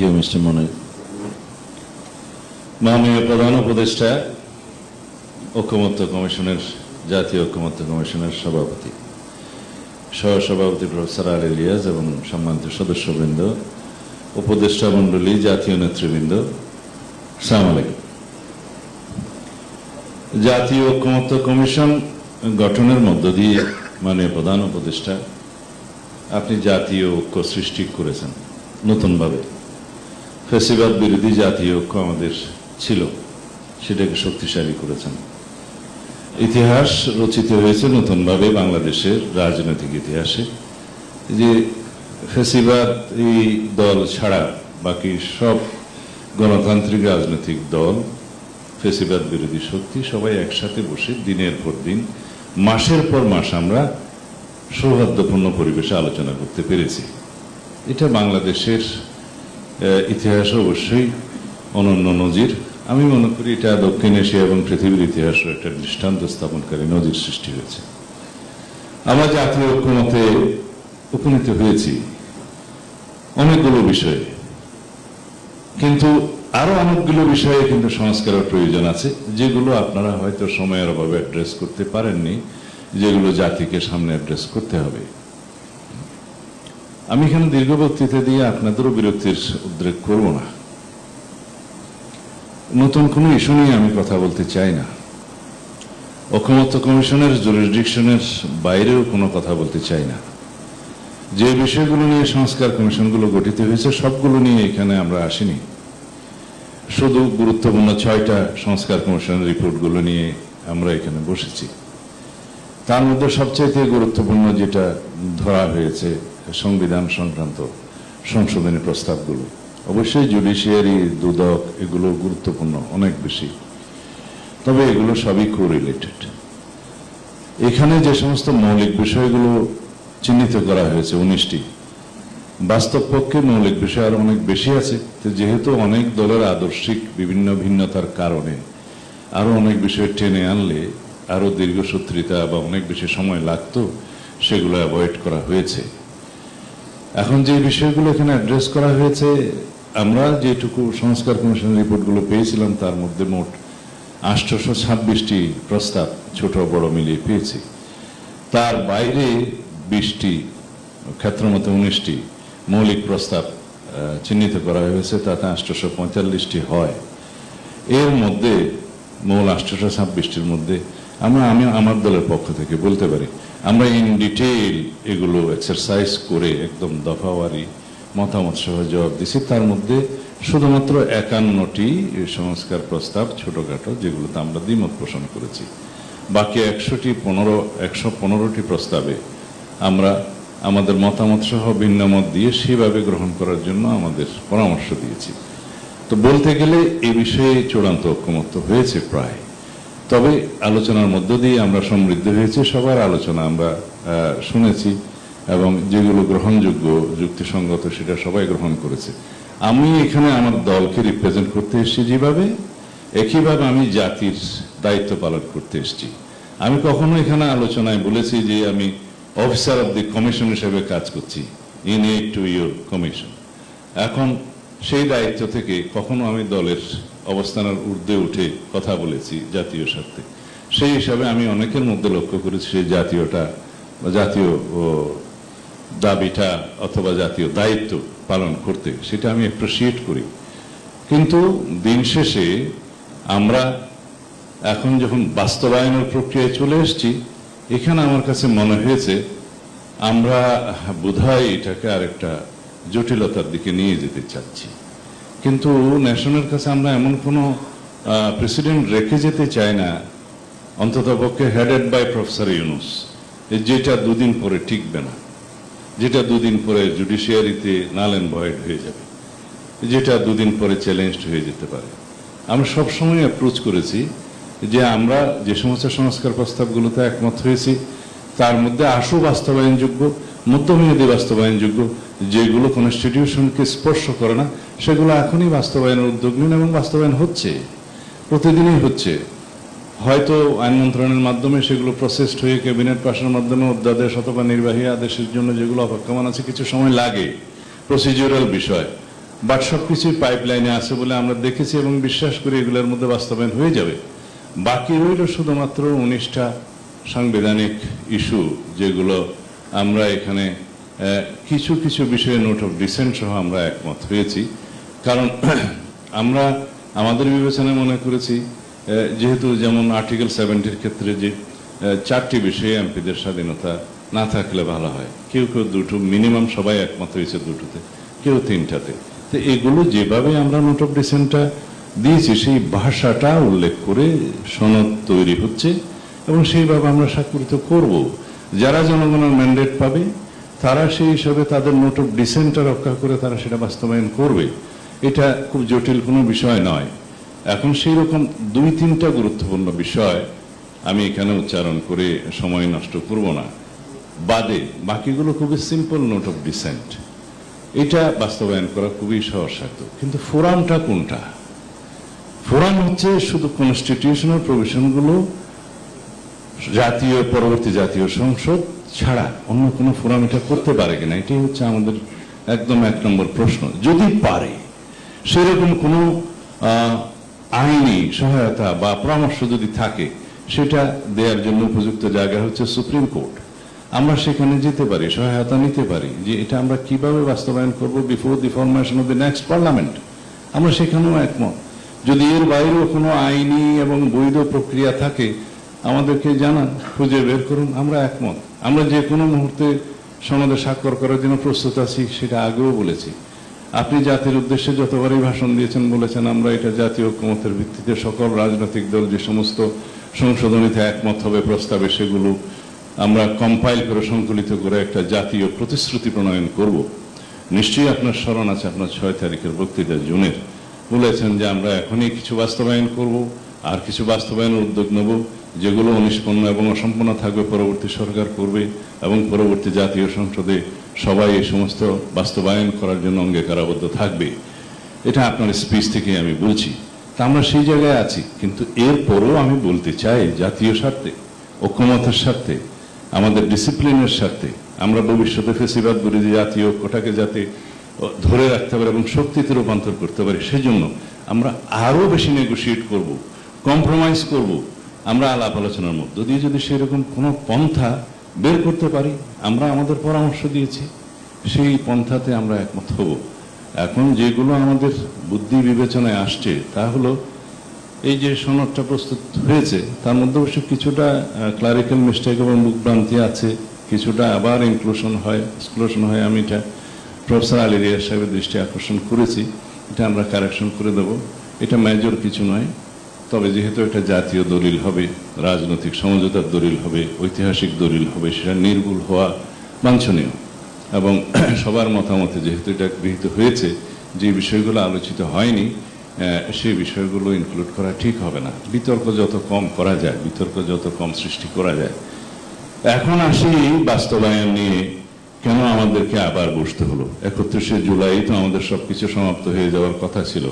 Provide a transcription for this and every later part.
You mister মনির। মাননীয় প্রধান উপদেষ্টা, ঐকমত্য কমিশনের, জাতীয় ঐকমত্য কমিশনের সভাপতি, সহসভাপতি প্রফেসর আলী ইলিয়াস এবং সম্মানিত সদস্যবৃন্দ, উপদেষ্টা মণ্ডলী, জাতীয় নেতৃবৃন্দ, আসসালামু আলাইকুম। জাতীয় ঐকমত্য কমিশন গঠনের মধ্য দিয়ে মাননীয় প্রধান উপদেষ্টা আপনি জাতীয় ঐক্য সৃষ্টি করেছেন নতুনভাবে। ফ্যাসিবাদ বিরোধী জাতীয় ঐক্য আমাদের ছিল, সেটাকে শক্তিশালী করেছেন। ইতিহাস রচিত হয়েছে নতুনভাবে বাংলাদেশের রাজনৈতিক ইতিহাসে, যে ফ্যাসিবাদ এই দল ছাড়া বাকি সব গণতান্ত্রিক রাজনৈতিক দল, ফ্যাসিবাদ বিরোধী শক্তি সবাই একসাথে বসে দিনের পর দিন, মাসের পর মাস আমরা সৌহার্দ্যপূর্ণ পরিবেশে আলোচনা করতে পেরেছি। এটা বাংলাদেশের ইতিহাসে অবশ্যই অনন্য নজির। আমি মনে করি এটা দক্ষিণ এশিয়া এবং পৃথিবীর ইতিহাসে একটা দৃষ্টান্ত স্থাপনকারী নজির সৃষ্টি হয়েছে। আমরা জাতীয় ঐক্যমতে উপনীত হয়েছি অনেকগুলো বিষয়ে, কিন্তু আরো অনেকগুলো বিষয়ে কিন্তু সংস্কারের প্রয়োজন আছে, যেগুলো আপনারা হয়তো সময়ের অভাবে অ্যাড্রেস করতে পারেননি, যেগুলো জাতিকে সামনে অ্যাড্রেস করতে হবে। আমি এখানে দীর্ঘ বক্তৃতা দিয়ে আপনাদেরও বিরক্তির উদ্রেক করব না। নতুন কোনো ইস্যু নিয়ে আমি কথা বলতে চাই না। ঐকমত্য কমিশনের জুরিসডিকশনের বাইরেও কোনো কথা বলতে চাই না। যে বিষয়গুলো নিয়ে সংস্কার কমিশনগুলো গঠিত হয়েছে সবগুলো নিয়ে এখানে আমরা আসিনি। শুধু গুরুত্বপূর্ণ 6টা সংস্কার কমিশনের রিপোর্টগুলো নিয়ে আমরা এখানে বসেছি। তার মধ্যে সবচাইতে গুরুত্বপূর্ণ যেটা ধরা হয়েছে সংবিধান সংক্রান্ত সংশোধনী প্রস্তাবগুলো। অবশ্যই জুডিশিয়ারি, দুদক, এগুলো গুরুত্বপূর্ণ অনেক বেশি, তবে এগুলো সবই কোরিলেটেড। এখানে যে সমস্ত মৌলিক বিষয়গুলো চিহ্নিত করা হয়েছে 19টি, বাস্তব পক্ষে মৌলিক বিষয় আরো অনেক বেশি আছে। যেহেতু অনেক দলের আদর্শিক বিভিন্ন ভিন্নতার কারণে আরো অনেক বিষয় টেনে আনলে আরো দীর্ঘসূত্রিতা বা অনেক বেশি সময় লাগতো, সেগুলো অ্যাভয়েড করা হয়েছে। এখন যে বিষয়গুলো এখানে অ্যাড্রেস করা হয়েছে, আমরা যেটুকু সংস্কার কমিশনের রিপোর্টগুলো পেয়েছিলাম তার মধ্যে মোট 826টি প্রস্তাব ছোট বড় মিলিয়ে পেয়েছি। তার বাইরে 20টি, ক্ষেত্রমতো 19টি মৌলিক প্রস্তাব চিহ্নিত করা হয়েছে, তাতে 845টি হয়। এর মধ্যে মূল 826টির মধ্যে আমি আমার দলের পক্ষ থেকে বলতে পারি আমরা ইন ডিটেইল এগুলো এক্সারসাইজ করে একদম দফাওয়ারি মতামত সহ জবাব দিছি। তার মধ্যে শুধুমাত্র 51টি সংস্কার প্রস্তাব ছোটখাটো, যেগুলোতে আমরা দ্বিমত পোষণ করেছি। বাকি 115টি প্রস্তাবে আমরা আমাদের মতামত সহ ভিন্ন মত দিয়ে সেভাবে গ্রহণ করার জন্য আমাদের পরামর্শ দিয়েছি। তো বলতে গেলে এই বিষয়ে চূড়ান্ত ঐকমত্য হয়েছে প্রায়। তবে আলোচনার মধ্য দিয়ে আমরা সমৃদ্ধ হয়েছি, সবার আলোচনা আমরা শুনেছি এবং যেগুলো গ্রহণযোগ্য, যুক্তিসঙ্গত, সেটা সবাই গ্রহণ করেছে। আমি এখানে আমার দলকে রিপ্রেজেন্ট করতে এসেছি যেভাবে, একইভাবে আমি জাতির দায়িত্ব পালন করতে এসেছি। আমি কখনো এখানে আলোচনায় বলেছি যে আমি অফিসার অব দি কমিশন হিসেবে কাজ করছি, in aid to your commission. এখন সেই দায়িত্ব থেকে কখনো আমি দলের অবস্থানের ঊর্ধ্বে উঠে কথা বলেছি জাতীয় স্বার্থে। সেই হিসাবে আমি অনেকের মধ্যে লক্ষ্য করেছি সেই জাতীয়টা, জাতীয় দাবিটা অথবা জাতীয় দায়িত্ব পালন করতে, সেটা আমি অ্যাপ্রিসিয়েট করি। কিন্তু দিন শেষে আমরা এখন যখন বাস্তবায়নের প্রক্রিয়ায় চলে এসেছি, এখানে আমার কাছে মনে হয়েছে আমরা বোধহয় এটাকে আরেকটা জটিলতার দিকে নিয়ে যেতে চাচ্ছি। কিন্তু ন্যাশনের কাছে আমরা এমন কোনো প্রেসিডেন্ট রেখে যেতে চাই না, অন্ততপক্ষে হেডেড বাই প্রফেসর ইউনূস, যেটা দুদিন পরে টিকবে না, যেটা দুদিন পরে জুডিশিয়ারিতে নাল এন্ড ভয়েড হয়ে যাবে, যেটা দুদিন পরে চ্যালেঞ্জড হয়ে যেতে পারে। আমরা সবসময় অ্যাপ্রোচ করেছি যে আমরা যে সমস্ত সংস্কার প্রস্তাবগুলোতে একমত হয়েছি তার মধ্যে আশু বাস্তবায়নযোগ্য, মধ্যমেয়াদী বাস্তবায়নযোগ্য, যেগুলো কনস্টিটিউশনকে স্পর্শ করে না, সেগুলো এখনই বাস্তবায়নের উদ্যোগ নিন, এবং বাস্তবায়ন হচ্ছে, প্রতিদিনই হচ্ছে। হয়তো আইন মন্ত্রণালয়ের মাধ্যমে সেগুলো প্রসেসড হয়ে ক্যাবিনেট পাশের মাধ্যমে অধ্যাদেশ অথবা নির্বাহী আদেশের জন্য যেগুলো অপেক্ষমান আছে কিছু সময় লাগে, প্রসিডিউরাল বিষয়। বাট সবকিছুই পাইপলাইনে আছে বলে আমরা দেখেছি এবং বিশ্বাস করি এগুলোর মধ্যে বাস্তবায়ন হয়ে যাবে। বাকি রইল শুধুমাত্র 19টা সাংবিধানিক ইস্যু, যেগুলো আমরা এখানে কিছু কিছু বিষয়ে নোট অফ ডিসেন্ট সহ আমরা একমত হয়েছি। কারণ আমরা আমাদের বিবেচনায় মনে করেছি, যেহেতু যেমন আর্টিকেল 70-র ক্ষেত্রে যে 4টি বিষয়ে এমপিদের স্বাধীনতা না থাকলে ভালো হয়, কেউ কেউ দুটো, মিনিমাম সবাই একমত হয়েছে দুটোতে, কেউ 3টাতে। তো এগুলো যেভাবে আমরা নোট অফ ডিসেন্টটা দিয়েছি সেই ভাষাটা উল্লেখ করে সনদ তৈরি হচ্ছে এবং সেইভাবে আমরা স্বাক্ষরিত করব। যারা জনগণের ম্যান্ডেট পাবে তারা সেই হিসাবে তাদের নোট অফ ডিসেন্টটা রক্ষা করে তারা সেটা বাস্তবায়ন করবে। এটা খুব জটিল কোনো বিষয় নয়। এখন সেই রকম 2-3টা গুরুত্বপূর্ণ বিষয় আমি এখানে উচ্চারণ করে সময় নষ্ট করব না, বাদে বাকিগুলো খুবই সিম্পল নোট অফ ডিসেন্ট। এটা বাস্তবায়ন করা খুবই সহজসাধ্য। কিন্তু ফোরামটা কোনটা? ফোরাম হচ্ছে শুধু কনস্টিটিউশনাল প্রভিশনগুলো পরবর্তী জাতীয় সংসদ ছাড়া অন্য কোনো ফোরাম এটা করতে পারে কিনা, এটাই হচ্ছে আমাদের একদম 1 নম্বর প্রশ্ন। যদি পারে, সেরকম কোনো আইনি সহায়তা বা পরামর্শ যদি থাকে, সেটা দেওয়ার জন্য উপযুক্ত জায়গা হচ্ছে সুপ্রিম কোর্ট। আমরা সেখানে যেতে পারি, সহায়তা নিতে পারি যে এটা আমরা কিভাবে বাস্তবায়ন করব before the formation of the next parliament. আমরা সেখানেও একমত। যদি এর বাইরেও কোনো আইনি এবং বৈধ প্রক্রিয়া থাকে আমাদেরকে জানান, খুঁজে বের করুন, আমরা একমত। আমরা যে কোনো মুহূর্তে সনদে স্বাক্ষর করার জন্য প্রস্তুত আছি, সেটা আগেও বলেছি। আপনি জাতির উদ্দেশ্যে যতবারই ভাষণ দিয়েছেন, বলেছেন আমরা এটা জাতীয় ঐক্যমতের ভিত্তিতে সকল রাজনৈতিক দল যে সমস্ত সংশোধনীতে একমত হবে প্রস্তাবে, সেগুলো আমরা কম্পাইল করে সংকলিত করে একটা জাতীয় প্রতিশ্রুতি প্রণয়ন করব। নিশ্চয়ই আপনার স্মরণ আছে, আপনার 6 তারিখের বক্তৃতা জুনের বলেছেন যে আমরা এখনই কিছু বাস্তবায়ন করব, আর কিছু বাস্তবায়নের উদ্যোগ নেব, যেগুলো অনিষ্পন্ন এবং অসম্পূর্ণ থাকবে পরবর্তী সরকার করবে, এবং পরবর্তী জাতীয় সংসদে সবাই এই সমস্ত বাস্তবায়ন করার জন্য অঙ্গীকারাবদ্ধ থাকবে। এটা আপনার স্পিচ থেকে আমি বলছি। তা আমরা সেই জায়গায় আছি। কিন্তু এরপরও আমি বলতে চাই, জাতীয় স্বার্থে, ঐক্যমতের স্বার্থে, আমাদের ডিসিপ্লিনের স্বার্থে, আমরা ভবিষ্যতে ফেসিবাদ বিরোধী জাতীয় ঐক্যটাকে যাতে ধরে রাখতে পারি এবং শক্তিতে রূপান্তর করতে পারি, সেজন্য আমরা আরো বেশি নেগোশিয়েট করব, কম্প্রোমাইজ করব। আমরা আলাপ আলোচনার মধ্য দিয়ে যদি সেরকম কোনো পন্থা বের করতে পারি, আমরা আমাদের পরামর্শ দিয়েছি, সেই পন্থাতে আমরা একমত হব। এখন যেগুলো আমাদের বুদ্ধি বিবেচনায় আসছে তা হলো, এই যে সনদটা প্রস্তুত হয়েছে তার মধ্যে অবশ্য কিছুটা ক্লারিক্যাল মিস্টেক এবং মুখভ্রান্তি আছে, কিছুটা আবার এক্সক্লুশন হয়। আমি এটা প্রফেসর আলী রিয়াজ সাহেবের দৃষ্টি আকর্ষণ করেছি, এটা আমরা কারেকশন করে দেব। এটা মেজর কিছু নয়, তবে যেহেতু একটা জাতীয় দলিল হবে, রাজনৈতিক সমঝোতার দলিল হবে, ঐতিহাসিক দলিল হবে, সেটা নির্ভুল হওয়া বাঞ্ছনীয়। এবং সবার মতামতে যেহেতু এটা গৃহীত হয়েছে, যে বিষয়গুলো আলোচিত হয়নি সেই বিষয়গুলো ইনক্লুড করা ঠিক হবে না। বিতর্ক যত কম করা যায়, বিতর্ক যত কম সৃষ্টি করা যায়। এখন আসি বাস্তবায়ন নিয়ে, কেন আমাদেরকে আবার বসতে হলো? 31শে জুলাই তো আমাদের সবকিছু সমাপ্ত হয়ে যাওয়ার কথা ছিল।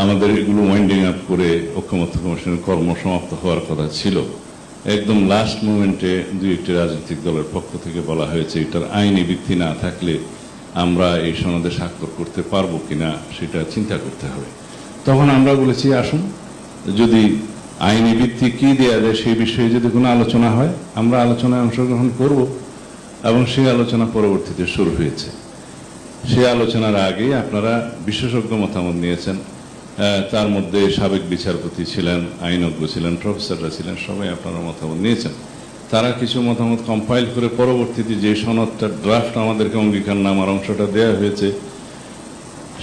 আমাদের এগুলো ওয়াইন্ডিং আপ করে ঐক্যমত্য কমিশনের কর্ম সমাপ্ত হওয়ার কথা ছিল। একদম লাস্ট মোমেন্টে 2-1টি রাজনৈতিক দলের পক্ষ থেকে বলা হয়েছে এটার আইনি ভিত্তি না থাকলে আমরা এই সনদে স্বাক্ষর করতে পারবো কিনা সেটা চিন্তা করতে হবে। তখন আমরা বলেছি, আসুন, যদি আইনি ভিত্তি কি দেওয়া যায় সেই বিষয়ে যদি কোনো আলোচনা হয়, আমরা আলোচনায় অংশগ্রহণ করব। এবং সেই আলোচনা পরবর্তীতে শুরু হয়েছে। সেই আলোচনার আগে আপনারা বিশেষজ্ঞ মতামত নিয়েছেন, তার মধ্যে সাবেক বিচারপতি ছিলেন, আইনজ্ঞ ছিলেন, প্রফেসররা ছিলেন, সবাই আপনারা মতামত নিয়েছেন। তারা কিছু মতামত কম্পাইল করে পরবর্তীতে যে সনদটার ড্রাফট আমাদেরকে অঙ্গীকারনামার অংশটা দেওয়া হয়েছে,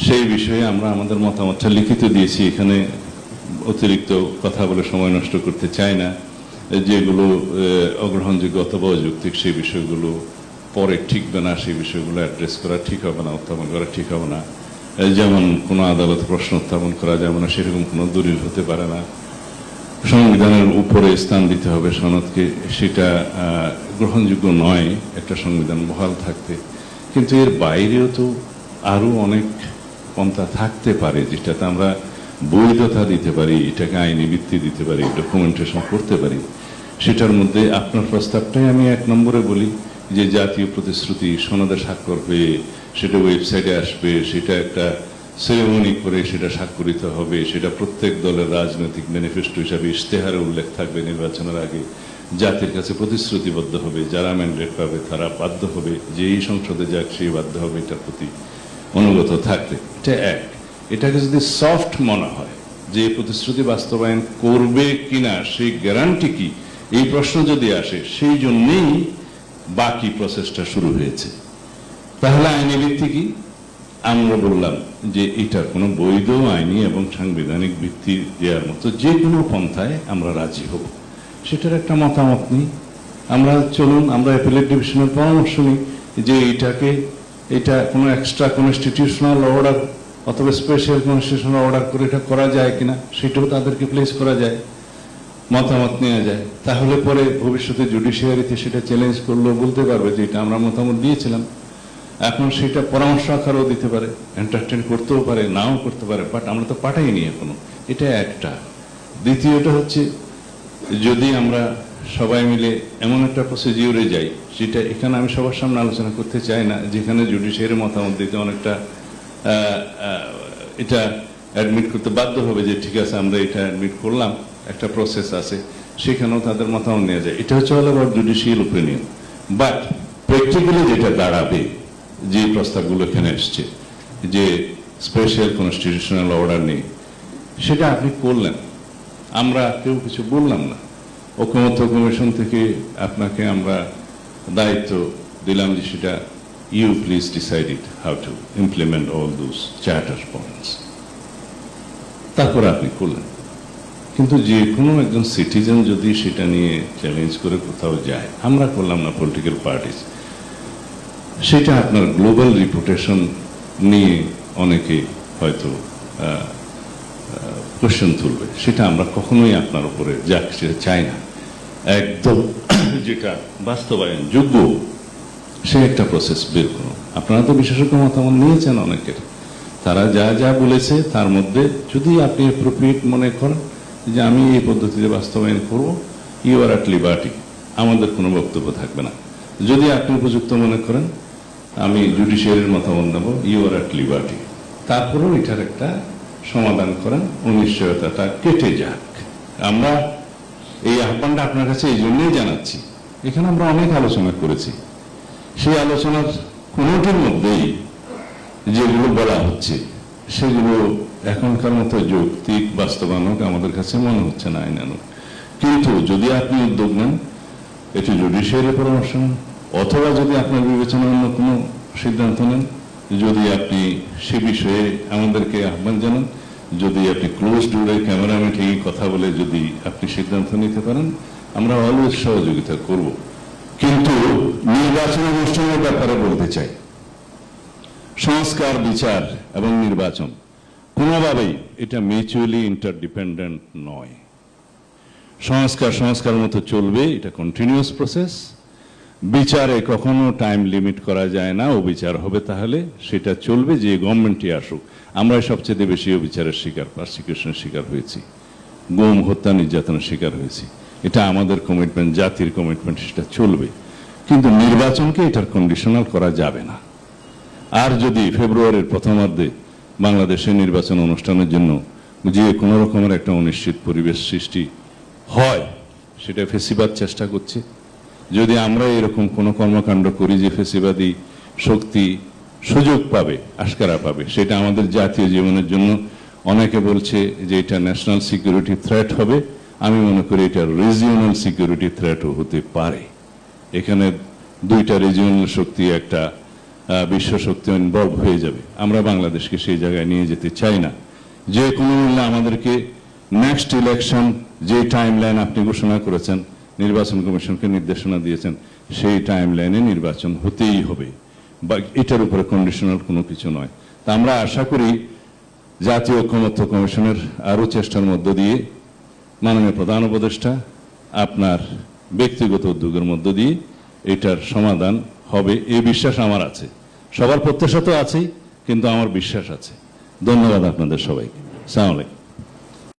সেই বিষয়ে আমরা আমাদের মতামতটা লিখিত দিয়েছি। এখানে অতিরিক্ত কথা বলে সময় নষ্ট করতে চাই না। যেগুলো অগ্রহণযোগ্য অথবা অযৌক্তিক সেই বিষয়গুলো পরে ঠিকবে না, সেই বিষয়গুলো অ্যাড্রেস করা ঠিক হবে না, উত্থাপন করা ঠিক হবে না। যেমন কোনো আদালত প্রশ্ন উত্থাপন করা যাবে না, সেরকম কোনো দলিল হতে পারে না। সংবিধানের উপরে স্থান দিতে হবে সনদকে, সেটা গ্রহণযোগ্য নয় একটা সংবিধান বহাল থাকতে। কিন্তু এর বাইরেও তো আরো অনেক পন্থা থাকতে পারে, যেটাতে আমরা বৈধতা দিতে পারি, এটাকে আইনি ভিত্তি দিতে পারি, ডকুমেন্টেশন করতে পারি। সেটার মধ্যে আপনার প্রস্তাবটাই আমি 1 নম্বরে বলি, যে জাতীয় প্রতিশ্রুতি সনদে স্বাক্ষর হয়ে সেটা ওয়েবসাইটে আসবে, সেটা একটা সেরেমনি করে সেটা স্বাক্ষরিত হবে, সেটা প্রত্যেক দলের রাজনৈতিক ম্যানিফেস্টো হিসাবে ইশতেহারে উল্লেখ থাকবে, নির্বাচনের আগে জাতির কাছে প্রতিশ্রুতিবদ্ধ হবে, যারা ম্যান্ডেট পাবে তারা বাধ্য হবে, যে এই সংসদে যাক সেই বাধ্য হবে এটার প্রতি অনুগত থাকতে। এটা এক। এটাকে যদি সফট মনে হয় যে এই প্রতিশ্রুতি বাস্তবায়ন করবে কিনা সেই গ্যারান্টি কি, এই প্রশ্ন যদি আসে, সেই জন্যেই বাকি প্রসেসটা শুরু হয়েছে। তাহলে আইনি ভিত্তি কি? আমরা বললাম যে এটার কোনো বৈধ আইনি এবং সাংবিধানিক ভিত্তি দেওয়ার মতো যে কোনো পন্থায় আমরা রাজি হব, সেটার একটা মতামত নিই। আমরা চলুন আমরা অ্যাপিলেট ডিভিশনের পরামর্শ নিই যে এটা কোনো এক্সট্রা কনস্টিটিউশনাল অর্ডার অথবা স্পেশাল কনস্টিটিউশনাল অর্ডার করে এটা করা যায় কিনা, সেটাও তাদেরকে প্লেস করা যায়, মতামত নেওয়া যায়। তাহলে পরে ভবিষ্যতে জুডিশিয়ারিতে সেটা চ্যালেঞ্জ করলেও বলতে পারবে যে এটা আমরা মতামত দিয়েছিলাম। এখন সেটা পরামর্শ আকারও দিতে পারে, এন্টারটেন করতেও পারে, নাও করতে পারে, বাট আমরা তো পাঠাইনি এখনো। এটা একটা। দ্বিতীয়টা হচ্ছে, যদি আমরা সবাই মিলে এমন একটা প্রসিডিউরে যাই, যেটা এখানে আমি সবার সামনে আলোচনা করতে চাই না, যেখানে জুডিশিয়ারি মতামত দিতে অনেকটা এটা অ্যাডমিট করতে বাধ্য হবে যে ঠিক আছে আমরা এটা অ্যাডমিট করলাম, একটা প্রসেস আছে, সেখানেও তাদের মতামত নেওয়া যায়। এটা হচ্ছে all about judicial opinion. But practically যেটা দাঁড়াবে, যে প্রস্তাবগুলো এখানে এসছে যে স্পেশাল কনস্টিটিউশনাল অর্ডার নেই, সেটা আপনি করলেন, আমরা কেউ কিছু বললাম না। ঐকমত্য কমিশন থেকে আপনাকে আমরা দায়িত্ব দিলাম যে সেটা you please decide it how to implement all those charter points, তারপরে আপনি করলেন। কিন্তু যে কোনো একজন সিটিজেন যদি সেটা নিয়ে চ্যালেঞ্জ করে কোথাও যায়, আমরা করলাম না, পলিটিক্যাল পার্টিস, সেটা আপনার গ্লোবাল রিপুটেশন নিয়ে অনেকে হয়তো কোশ্চেন তুলবে। সেটা আমরা কখনোই আপনার উপরে যাক সেটা চাই না। একদম যেটা বাস্তবায়ন যোগ্য সে একটা প্রসেস বের করুন। আপনারা তো বিশেষজ্ঞ মতামত নিয়েছেন অনেকের, তারা যা যা বলেছে তার মধ্যে যদি আপনি অ্যাপ্রোপ্রিয়েট মনে করেন যে আমি এই পদ্ধতিতে বাস্তবায়ন করব, ইউ আর অ্যাট লিবার্টি, আমাদের কোনো বক্তব্য থাকবে না। যদি আপনি উপযুক্ত মনে করেন আমি জুডিশিয়ারির মতামত নেব, ইউ আর অ্যাট লিবার্টি। তারপরেও এটার একটা সমাধান করেন, অনিশ্চয়তাটা কেটে যাক। আমরা এই আহ্বানটা আপনার কাছে এই জন্যই জানাচ্ছি, এখানে আমরা অনেক আলোচনা করেছি, সেই আলোচনার কোনোটির মধ্যেই যেগুলো বলা হচ্ছে সেগুলো এখনকার মতো যৌক্তিক বাস্তবায়নক আমাদের কাছে মনে হচ্ছে না আইনানুগ। কিন্তু যদি আপনি উদ্যোগ নেন, এটি জুডিশিয়ারি পরামর্শ নেন, অথবা যদি আপনার বিবেচনায় অন্য কোনো সিদ্ধান্ত নেন, যদি আপনি সে বিষয়ে আমাদেরকে আহ্বান জানান, যদি আপনি ক্লোজ ডোরে ক্যামেরা মিটিংয়ে কথা বলে যদি আপনি সিদ্ধান্ত নিতে পারেন, আমরা অলওয়েজ সহযোগিতা করব। কিন্তু নির্বাচন অনুষ্ঠানের ব্যাপারে বলতে চাই, সংস্কার, বিচার এবং নির্বাচন কোনোভাবেই এটা মিউচুয়ালি ইন্টারডিপেন্ডেন্ট নয়। সংস্কার মতো চলবে, এটা কন্টিনিউয়াস প্রসেস। বিচারে কখনো টাইম লিমিট করা যায় না, অবিচার হবে তাহলে সেটা চলবে, যে গভর্নমেন্টই আসুক। আমরা সবচেয়ে বেশি অবিচারের শিকার, পারসিকিউশনের শিকার হয়েছি, গুম, হত্যা, নির্যাতনের শিকার হয়েছি। এটা আমাদের কমিটমেন্ট, জাতির কমিটমেন্ট, সেটা চলবে। কিন্তু নির্বাচনকে এটার কন্ডিশনাল করা যাবে না। আর যদি ফেব্রুয়ারির প্রথমার্ধে বাংলাদেশে নির্বাচন অনুষ্ঠানের জন্য যে কোনো রকমের একটা অনিশ্চিত পরিবেশ সৃষ্টি হয়, সেটা ফেসিবাদ চেষ্টা করছে। যদি আমরা এরকম কোনো কর্মকাণ্ড করি যে ফেসিবাদী শক্তি সুযোগ পাবে, আশকারা পাবে, সেটা আমাদের জাতীয় জীবনের জন্য অনেকে বলছে যে এটা ন্যাশনাল সিকিউরিটি থ্রেট হবে। আমি মনে করি এটা রিজিওনাল সিকিউরিটি থ্রেটও হতে পারে। এখানে দুইটা রিজিওনাল শক্তি, একটা বিশ্ব শক্তি ইনভলভ হয়ে যাবে। আমরা বাংলাদেশকে সেই জায়গায় নিয়ে যেতে চাই না। যে কোনো মূল্যে আমাদেরকে নেক্সট ইলেকশন, যে টাইম লাইন আপনি ঘোষণা করেছেন, নির্বাচন কমিশনকে নির্দেশনা দিয়েছেন, সেই টাইম লাইনে নির্বাচন হতেই হবে, বা এটার উপরে কন্ডিশনাল কোনো কিছু নয়। তা আমরা আশা করি জাতীয় ঐকমত্য কমিশনের আরও চেষ্টার মধ্য দিয়ে, মাননীয় প্রধান উপদেষ্টা আপনার ব্যক্তিগত উদ্যোগের মধ্য দিয়ে এটার সমাধান হবে, এই বিশ্বাস আমার আছে। সবার প্রত্যাশা তো আছেই, কিন্তু আমার বিশ্বাস আছে। ধন্যবাদ আপনাদের সবাইকে। আসসালামু আলাইকুম।